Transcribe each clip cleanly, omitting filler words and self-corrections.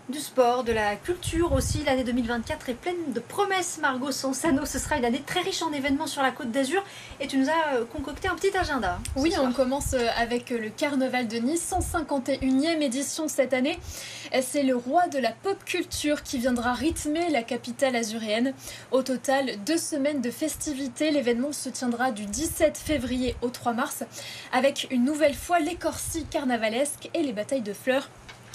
Du sport, de la culture aussi. L'année 2024 est pleine de promesses, Margot Sansano. Ce sera une année très riche en événements sur la Côte d'Azur. Et tu nous as concocté un petit agenda. Oui, on commence avec le Carnaval de Nice, 151e édition cette année. C'est le roi de la pop culture qui viendra rythmer la capitale azuréenne. Au total, 2 semaines de festivités. L'événement se tiendra du 17 février au 3 mars avec une nouvelle fois les corsis carnavalesques et les batailles de fleurs.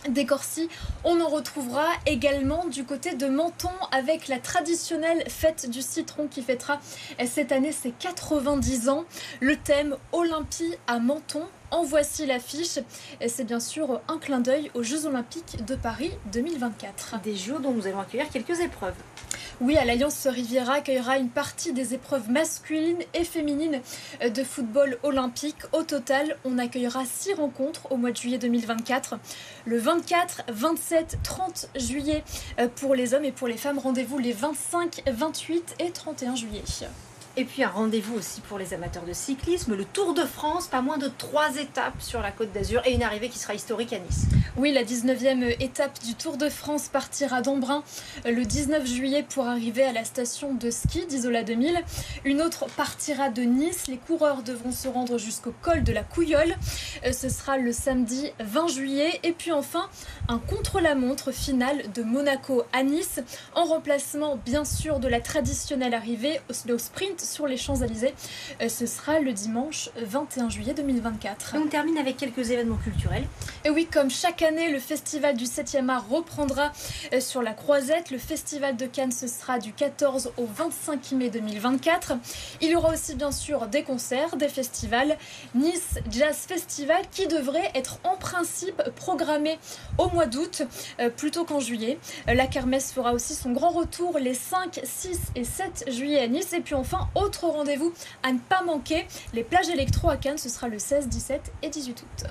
Des corsis, on en retrouvera également du côté de Menton avec la traditionnelle fête du citron qui fêtera cette année ses 90 ans. Le thème Olympie à Menton. En voici l'affiche. C'est bien sûr un clin d'œil aux Jeux Olympiques de Paris 2024. Des JO dont nous allons accueillir quelques épreuves. Oui, à l'Alliance Riviera accueillera une partie des épreuves masculines et féminines de football olympique. Au total, on accueillera 6 rencontres au mois de juillet 2024. Le 24, 27, 30 juillet pour les hommes et pour les femmes. Rendez-vous les 25, 28 et 31 juillet. Et puis un rendez-vous aussi pour les amateurs de cyclisme, le Tour de France, pas moins de 3 étapes sur la Côte d'Azur et une arrivée qui sera historique à Nice. Oui, la 19e étape du Tour de France partira d'Embrun le 19 juillet pour arriver à la station de ski d'Isola 2000. Une autre partira de Nice. Les coureurs devront se rendre jusqu'au col de la Couilleule. Ce sera le samedi 20 juillet. Et puis enfin, un contre-la-montre final de Monaco à Nice, en remplacement bien sûr de la traditionnelle arrivée au sprint sur les Champs-Élysées. Ce sera le dimanche 21 juillet 2024. Et on termine avec quelques événements culturels. Et oui, comme chaque année, le festival du 7e art reprendra sur la Croisette. Le festival de Cannes, ce sera du 14 au 25 mai 2024. Il y aura aussi bien sûr des concerts, des festivals. Nice Jazz Festival qui devrait être en principe programmé au mois d'août plutôt qu'en juillet. La kermesse fera aussi son grand retour les 5, 6 et 7 juillet à Nice. Et puis enfin, autre rendez-vous à ne pas manquer, les plages électro à Cannes, ce sera le 16, 17 et 18 août.